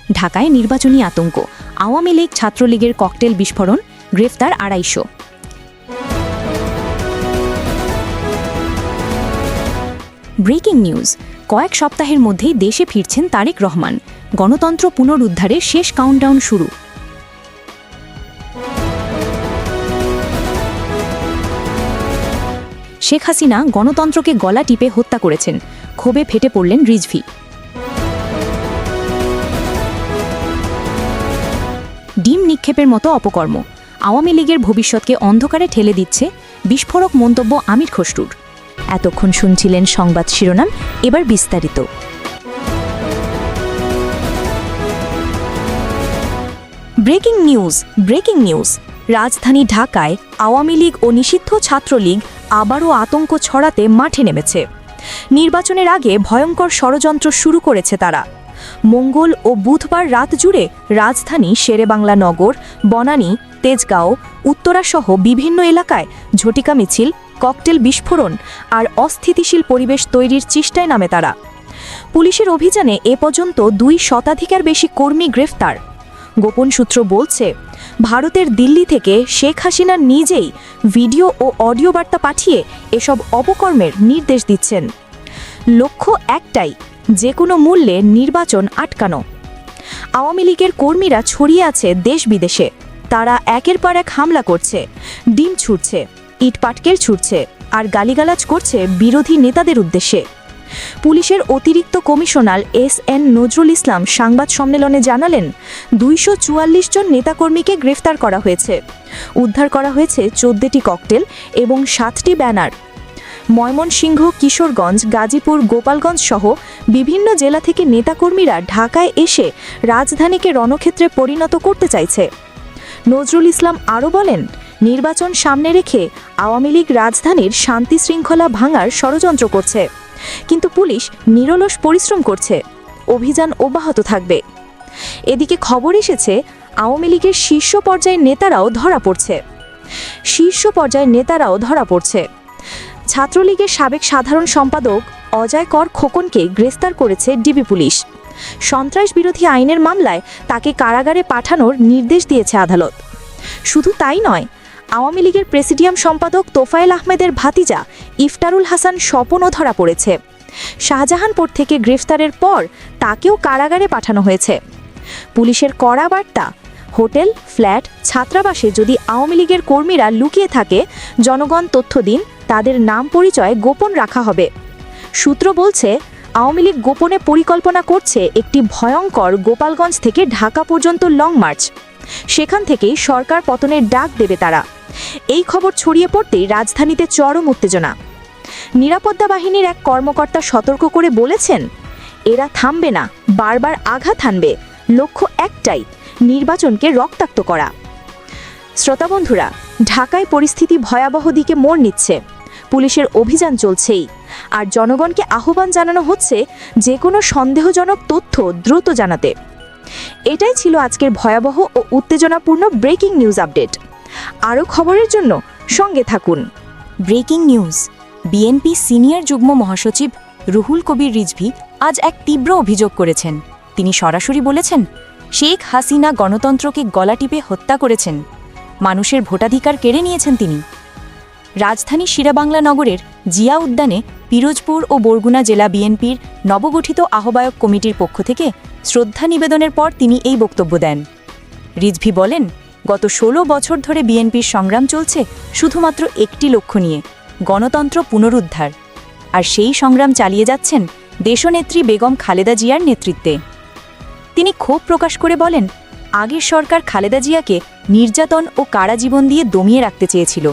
ঢাকায় নির্বাচনী আতঙ্ক, আওয়ামী লীগ ছাত্রলীগের ককটেল বিস্ফোরণ, গ্রেফতার ২৫০। ব্রেকিং নিউজ, কয়েক সপ্তাহের মধ্যেই দেশে ফিরছেন তারেক রহমান। গণতন্ত্র পুনরুদ্ধারের শেষ কাউন্টডাউন শুরু। শেখ হাসিনা গণতন্ত্রকে গলা টিপে হত্যা করেছেন, ক্ষোভে ফেটে পড়লেন রিজভী। ডিম নিক্ষেপের মতো অপকর্ম, আওয়ামী লীগের ভবিষ্যৎকে অন্ধকারে ঠেলে দিচ্ছে বিস্ফোরক মন্তব্য আমির খসরুর। এতক্ষণ শুনছিলেন সংবাদ শিরোনাম, এবার বিস্তারিত। Breaking news. রাজধানী ঢাকায় আওয়ামী লীগ ও নিষিদ্ধ ছাত্রলীগ আবারও আতঙ্ক ছড়াতে মাঠে নেমেছে। নির্বাচনের আগে ভয়ঙ্কর ষড়যন্ত্র শুরু করেছে তারা। মঙ্গল ও বুধবার রাত জুড়ে রাজধানী শেরেবাংলা নগর, বনানী, তেজগাঁও, উত্তরাসহ বিভিন্ন এলাকায় ঝটিকা মিছিল, ককটেল বিস্ফোরণ আর অস্থিতিশীল পরিবেশ তৈরির চেষ্টায় নামে তারা। পুলিশের অভিযানে এ পর্যন্ত ২ শতাধিকের বেশি কর্মী গ্রেফতার। গোপন সূত্র বলছে, ভারতের দিল্লি থেকে শেখ হাসিনা নিজেই ভিডিও ও অডিও বার্তা পাঠিয়ে এসব অপকর্মের নির্দেশ দিচ্ছেন। লক্ষ্য একটাই, যে কোনো মূল্যে নির্বাচন আটকানো। আওয়ামী লীগের কর্মীরা ছড়িয়ে আছে দেশ বিদেশে। তারা একের পর এক হামলা করছে, ডিম ছুড়ছে, ইটপাটকেল ছুড়ছে আর গালিগালাজ করছে বিরোধী নেতাদের উদ্দেশ্যে। পুলিশের অতিরিক্ত কমিশনার এস.এন. নজরুল ইসলাম সংবাদ সম্মেলনে জানালেন, ২৪৪ জন নেতাকর্মীকে গ্রেফতার করা হয়েছে। উদ্ধার করা হয়েছে ১৪টি ককটেল এবং ৭টি ব্যানার। ময়মনসিংহ, কিশোরগঞ্জ, গাজীপুর, গোপালগঞ্জ সহ বিভিন্ন জেলা থেকে নেতাকর্মীরা ঢাকায় এসে রাজধানীকে রণক্ষেত্রে পরিণত করতে চাইছে। নজরুল ইসলাম আরও বলেন, নির্বাচন সামনে রেখে আওয়ামী লীগ রাজধানীর শান্তি শৃঙ্খলা ভাঙার ষড়যন্ত্র করছে, কিন্তু পুলিশ নিরলস পরিশ্রম করছে। অভিযান অব্যাহত থাকবে। এদিকে খবর এসেছে, আওয়ামী লীগের শীর্ষ পর্যায়ের নেতারাও ধরা পড়ছে। ছাত্রলীগের সাবেক সাধারণ সম্পাদক অজয় কর খোকনকে গ্রেফতার করেছে ডিবি পুলিশ। সন্ত্রাস বিরোধী আইনের মামলায় তাকে কারাগারে পাঠানোর নির্দেশ দিয়েছে আদালত। শুধু তাই নয়, আওয়ামী লীগের প্রেসিডিয়াম সম্পাদক তোফায়েল আহমেদের ভাতিজা ইফতারুল হাসান স্বপনও ধরা পড়েছে। শাহজাহানপুর থেকে গ্রেফতারের পর তাকেও কারাগারে পাঠানো হয়েছে। পুলিশের কড়া বার্তা, হোটেল, ফ্ল্যাট, ছাত্রাবাসে যদি আওয়ামী লীগের কর্মীরা লুকিয়ে থাকে, জনগণ তথ্য দিন, তাদের নাম পরিচয় গোপন রাখা হবে। সূত্র বলছে, আওয়ামী লীগ গোপনে পরিকল্পনা করছে একটি ভয়ঙ্কর গোপালগঞ্জ থেকে ঢাকা পর্যন্ত লং মার্চ। সেখান থেকেই সরকার পতনের ডাক দেবে তারা। এই খবর ছড়িয়ে পড়তেই রাজধানীতে চরম উত্তেজনা। নিরাপত্তা বাহিনীর এক কর্মকর্তা সতর্ক করে বলেছেন, এরা থামবে না, বারবার আঘাত হানবে। লক্ষ্য একটাই, নির্বাচনকে রক্তাক্ত করা। শ্রোতাবন্ধুরা, ঢাকায় পরিস্থিতি ভয়াবহ দিকে মোড় নিচ্ছে। পুলিশের অভিযান চলছেই, আর জনগণকে আহ্বান জানানো হচ্ছে যে কোনো সন্দেহজনক তথ্য দ্রুত জানাতে। এটাই ছিল আজকের ভয়াবহ ও উত্তেজনাপূর্ণ ব্রেকিং নিউজ আপডেট। আরও খবরের জন্য সঙ্গে থাকুন। ব্রেকিং নিউজ, বিএনপি সিনিয়র যুগ্ম মহাসচিব রুহুল কবির রিজভী আজ এক তীব্র অভিযোগ করেছেন। তিনি সরাসরি বলেছেন, শেখ হাসিনা গণতন্ত্রকে গলা টিপে হত্যা করেছেন, মানুষের ভোটাধিকার কেড়ে নিয়েছেন তিনি। রাজধানী শেরেবাংলা নগরের জিয়া উদ্যানে পিরোজপুর ও বরগুনা জেলা বিএনপির নবগঠিত আহ্বায়ক কমিটির পক্ষ থেকে শ্রদ্ধা নিবেদনের পর তিনি এই বক্তব্য দেন। রিজভী বলেন, গত ১৬ বছর ধরে বিএনপির সংগ্রাম চলছে শুধুমাত্র একটি লক্ষ্য নিয়ে, গণতন্ত্র পুনরুদ্ধার। আর সেই সংগ্রাম চালিয়ে যাচ্ছেন দেশনেত্রী বেগম খালেদা জিয়ার নেতৃত্বে। তিনি ক্ষোভ প্রকাশ করে বলেন, আগের সরকার খালেদা জিয়াকে নির্যাতন ও কারাজীবন দিয়ে দমিয়ে রাখতে চেয়েছিল,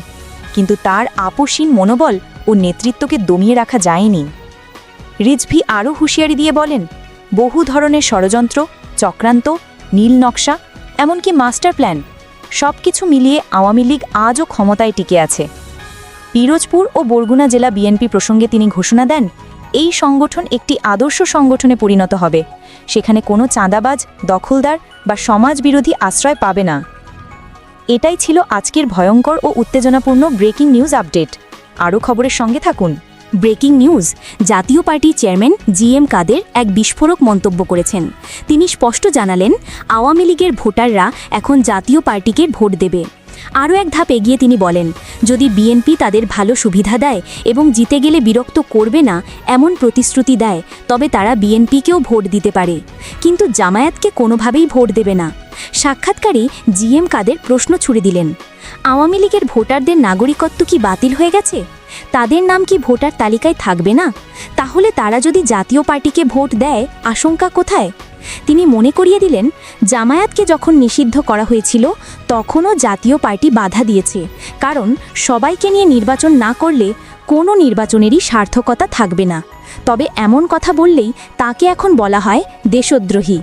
কিন্তু তার আপোষহীন মনোবল ও নেতৃত্বকে দমিয়ে রাখা যায়নি। রিজভী আরও হুঁশিয়ারি দিয়ে বলেন, বহু ধরনের ষড়যন্ত্র, চক্রান্ত, নীল নকশা, এমনকি মাস্টার প্ল্যান, সব কিছু মিলিয়ে আওয়ামী লীগ আজও ক্ষমতায় টিকে আছে। পিরোজপুর ও বরগুনা জেলা বিএনপি প্রসঙ্গে তিনি ঘোষণা দেন, এই সংগঠন একটি আদর্শ সংগঠনে পরিণত হবে, সেখানে কোনো চাঁদাবাজ, দখলদার বা সমাজবিরোধী আশ্রয় পাবে না। এটাই ছিল আজকের ভয়ঙ্কর ও উত্তেজনাপূর্ণ ব্রেকিং নিউজ আপডেট। আরও খবরের সঙ্গে থাকুন। ব্রেকিং নিউজ, জাতীয় পার্টির চেয়ারম্যান জিএম কাদের এক বিস্ফোরক মন্তব্য করেছেন। তিনি স্পষ্ট জানালেন, আওয়ামী লীগের ভোটাররা এখন জাতীয় পার্টিকে ভোট দেবে। আরও এক ধাপ এগিয়ে তিনি বলেন, যদি বিএনপি তাদের ভালো সুবিধা দেয় এবং জিতে গেলে বিরক্ত করবে না এমন প্রতিশ্রুতি দেয়, তবে তারা বিএনপিকেও ভোট দিতে পারে, কিন্তু জামায়াতকে কোনোভাবেই ভোট দেবে না। সাক্ষাৎকারে জিএম কাদের প্রশ্ন ছুড়ে দিলেন, আওয়ামী লীগের ভোটারদের নাগরিকত্ব কি বাতিল হয়ে গেছে? তাদের নাম কি ভোটার তালিকায় থাকবে না? তাহলে তারা যদি জাতীয় পার্টিকে ভোট দেয়, আশঙ্কা কোথায়? তিনি মনে করিয়ে দিলেন, জামায়াতকে যখন নিষিদ্ধ করা হয়েছিল তখনও জাতীয় পার্টি বাধা দিয়েছে, কারণ সবাইকে নিয়ে নির্বাচন না করলে কোনো নির্বাচনেরই সার্থকতা থাকবে না। তবে এমন কথা বললেই তাকে এখন বলা হয় দেশদ্রোহী।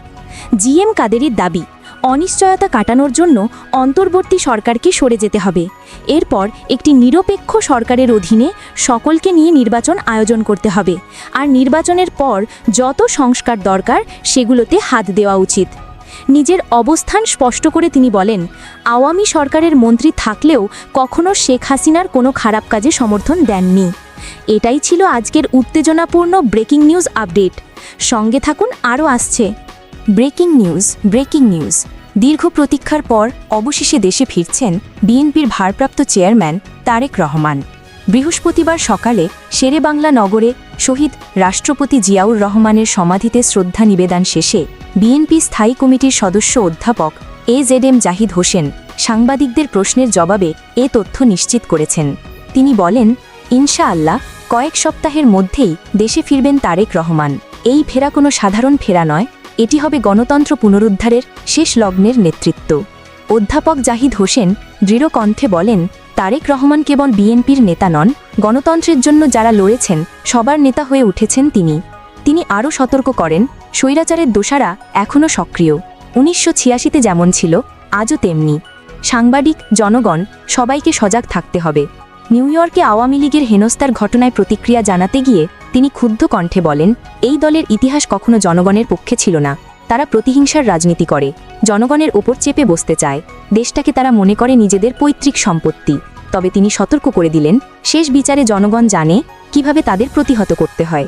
জিএম কাদেরের দাবি, অনিশ্চয়তা কাটানোর জন্য অন্তর্বর্তী সরকারকে সরে যেতে হবে। এরপর একটি নিরপেক্ষ সরকারের অধীনে সকলকে নিয়ে নির্বাচন আয়োজন করতে হবে, আর নির্বাচনের পর যত সংস্কার দরকার সেগুলোতে হাত দেওয়া উচিত। নিজের অবস্থান স্পষ্ট করে তিনি বলেন, আওয়ামী সরকারের মন্ত্রী থাকলেও কখনো শেখ হাসিনার কোনো খারাপ কাজে সমর্থন দেননি। এটাই ছিল আজকের উত্তেজনাপূর্ণ ব্রেকিং নিউজ আপডেট। সঙ্গে থাকুন, আরও আসছে। Breaking news. দীর্ঘ প্রতীক্ষার পর অবশেষে দেশে ফিরছেন বিএনপির ভারপ্রাপ্ত চেয়ারম্যান তারেক রহমান। বৃহস্পতিবার সকালে শেরেবাংলা নগরে শহীদ রাষ্ট্রপতি জিয়াউর রহমানের সমাধিতে শ্রদ্ধা নিবেদন শেষে বিএনপি স্থায়ী কমিটির সদস্য অধ্যাপক AZM জাহিদ হোসেন সাংবাদিকদের প্রশ্নের জবাবে এ তথ্য নিশ্চিত করেছেন। তিনি বলেন, ইনশাআল্লাহ কয়েক সপ্তাহের মধ্যেই দেশে ফিরবেন তারেক রহমান। এই ফেরা কোনো সাধারণ ফেরা নয়, এটি হবে গণতন্ত্র পুনরুদ্ধারের শেষ লগ্নের নেতৃত্ব। অধ্যাপক জাহিদ হোসেন দৃঢ় কণ্ঠে বলেন, তারেক রহমান কেবল বিএনপির নেতা নন, গণতন্ত্রের জন্য যারা লড়েছেন সবার নেতা হয়ে উঠেছেন তিনি। তিনি আরও সতর্ক করেন, স্বৈরাচারের দোষারা এখনও সক্রিয়। 1986-তে যেমন ছিল আজও তেমনি। সাংবাদিক, জনগণ সবাইকে সজাগ থাকতে হবে। নিউ ইয়র্কে আওয়ামী লীগের হেনস্থার ঘটনায় প্রতিক্রিয়া জানাতে গিয়ে তিনি ক্ষুব্ধ কণ্ঠে বলেন, এই দলের ইতিহাস কখনো জনগণের পক্ষে ছিল না। তারা প্রতিহিংসার রাজনীতি করে, জনগণের ওপর চেপে বসতে চায়। দেশটাকে তারা মনে করে নিজেদের পৈতৃক সম্পত্তি। তবে তিনি সতর্ক করে দিলেন, শেষ বিচারে জনগণ জানে কিভাবে তাদের প্রতিহত করতে হয়।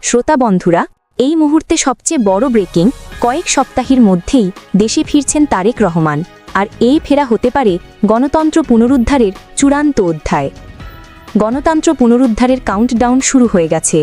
শ্রোতা বন্ধুরা, এই মুহূর্তে সবচেয়ে বড় ব্রেকিং, কয়েক সপ্তাহের মধ্যেই দেশে ফিরছেন তারেক রহমান, আর এই ফেরা হতে পারে গণতন্ত্র পুনরুদ্ধারের চূড়ান্ত অধ্যায়। গণতন্ত্র পুনরুদ্ধারের কাউন্টডাউন শুরু হয়ে গেছে।